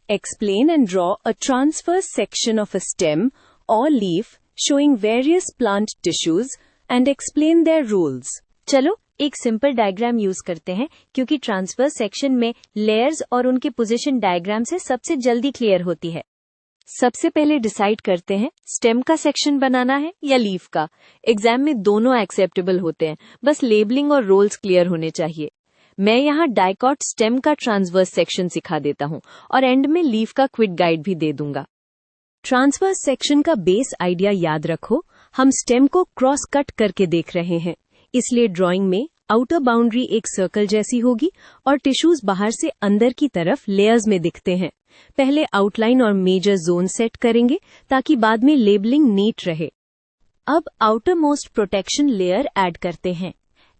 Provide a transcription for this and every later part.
Explain and draw a transverse section of a stem or leaf showing various plant tissues and explain their rules. चलो एक simple diagram use करते हैं, क्योंकि transfer section में layers और उनकी position diagram से सबसे जल्दी क्लियर होती है। सबसे पहले डिसाइड करते हैं स्टेम का सेक्शन बनाना है या लीफ का। एग्जाम में दोनों एक्सेप्टेबल होते हैं, बस लेबलिंग और रोल्स क्लियर होने चाहिए। मैं यहाँ डाइकॉट स्टेम का ट्रांसवर्स सेक्शन सिखा देता हूँ और एंड में लीफ का क्विक गाइड भी दे दूंगा। ट्रांसवर्स सेक्शन का बेस आइडिया याद रखो। हम स्टेम को क्रॉस कट करके देख रहे हैं, इसलिए ड्राइंग में आउटर बाउंड्री एक सर्कल जैसी होगी और टिश्यूज बाहर से अंदर की तरफ लेयर्स में दिखते हैं। पहले आउटलाइन और मेजर जोन सेट करेंगे ताकि बाद में लेबलिंग नीट रहे। अब outer most protection layer add करते हैं।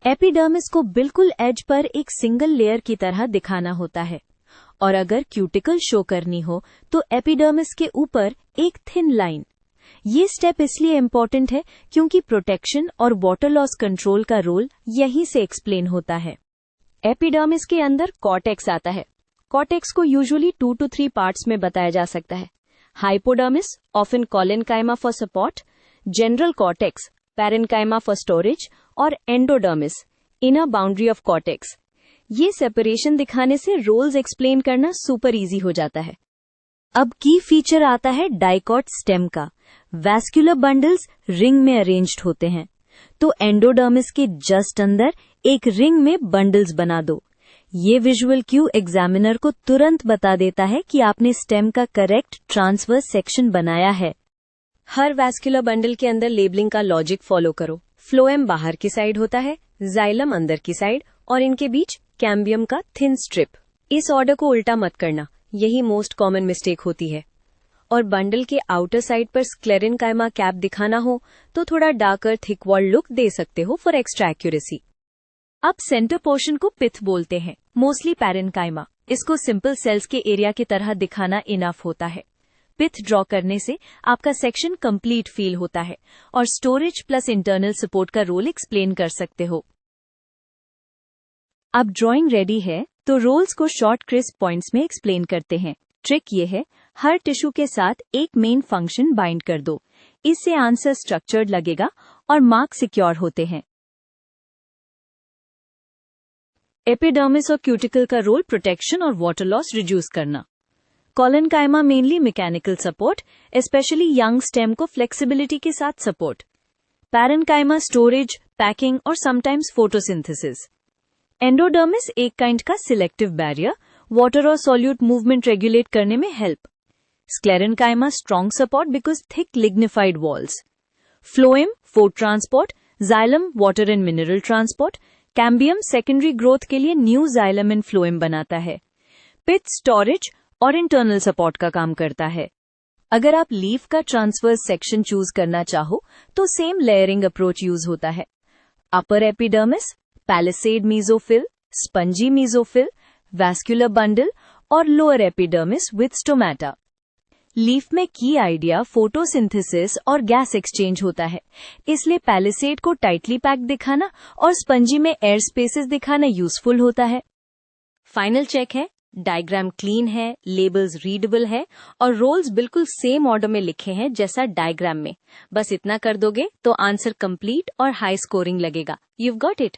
एपिडर्मिस को बिल्कुल एज पर एक सिंगल लेयर की तरह दिखाना होता है, और अगर क्यूटिकल शो करनी हो तो एपिडर्मिस के ऊपर एक थिन लाइन। ये स्टेप इसलिए इम्पोर्टेंट है क्योंकि प्रोटेक्शन और वाटर लॉस कंट्रोल का रोल यहीं से एक्सप्लेन होता है। एपिडर्मिस के अंदर कॉर्टेक्स आता है। कॉर्टेक्स को यूजुअली 2 to 3 पार्ट्स में बताया जा सकता है। Hypodermis, often collenchyma for support, general cortex, parenchyma for storage, और endodermis, inner boundary of cortex. ये सेपरेशन दिखाने से रोल्स एक्सप्लेन करना सुपर इजी हो जाता है। अब की फीचर आता है डाइकॉट स्टेम का। वैस्कुलर बंडल्स रिंग में अरेंज्ड होते हैं, तो एंडोडर्मिस के जस्ट अंदर एक रिंग में बंडल्स बना दो। ये विजुअल क्यू एग्जामिनर को तुरंत बता देता है कि आपने स्टेम का करेक्ट ट्रांसवर्स सेक्शन बनाया है। हर वैस्कुलर बंडल के अंदर लेबलिंग का लॉजिक फॉलो करो। फ्लोएम बाहर की साइड होता है, जाइलम अंदर की साइड, और इनके बीच कैम्बियम का थिन स्ट्रिप। इस ऑर्डर को उल्टा मत करना, यही मोस्ट कॉमन मिस्टेक होती है। और बंडल के आउटर साइड पर स्क्लेरेनकाइमा कैप दिखाना हो तो थोड़ा डार्कर थिक वॉल लुक दे सकते हो फॉर एक्स्ट्रा एक्यूरेसी। अब सेंटर पोर्शन को पिथ बोलते हैं, मोस्टली पैरेन्काइमा। इसको सिंपल सेल्स के एरिया की तरह दिखाना इनफ होता है। पिथ ड्रॉ करने से आपका सेक्शन कंप्लीट फील होता है और स्टोरेज प्लस इंटरनल सपोर्ट का रोल एक्सप्लेन कर सकते हो। अब ड्राइंग रेडी है तो रोल्स को शॉर्ट क्रिस्प पॉइंट्स में एक्सप्लेन करते हैं। ट्रिक ये है, हर टिश्यू के साथ एक मेन फंक्शन बाइंड कर दो। इससे आंसर स्ट्रक्चर्ड लगेगा और मार्क सिक्योर होते हैं। एपिडर्मिस और क्यूटिकल का रोल प्रोटेक्शन और वाटर लॉस रिड्यूस करना। Collenchyma mainly mechanical support, specially young stem को फ्लेक्सिबिलिटी के साथ सपोर्ट। पैरेन्काइमा स्टोरेज, पैकिंग और समटाइम्स फोटोसिंथेसिस। एंडोडर्मिस एक काइंड का सिलेक्टिव बैरियर, वाटर और सॉल्यूट मूवमेंट रेगुलेट करने में help. Sclerenchyma strong support because thick lignified walls. Phloem food transport, xylem water and mineral transport, cambium secondary growth के लिए new xylem and phloem बनाता है। पिथ storage और internal support का काम करता है। अगर आप लीफ का ट्रांसवर्स सेक्शन चूज करना चाहो तो सेम लेयरिंग अप्रोच यूज होता है। Upper epidermis, palisade mesophyll, spongy mesophyll, vascular bundle और lower epidermis with stomata. Leaf में की आइडिया फोटोसिंथेसिस और गैस एक्सचेंज होता है, इसलिए पैलिसेड को टाइटली पैक दिखाना और स्पंजी में एयर स्पेसेस दिखाना यूजफुल होता है। फाइनल चेक है, डायग्राम क्लीन है, लेबल्स रीडेबल है और रोल्स बिल्कुल सेम ऑर्डर में लिखे हैं जैसा डायग्राम में। बस इतना कर दोगे तो आंसर कंप्लीट और हाई स्कोरिंग लगेगा। You've got it.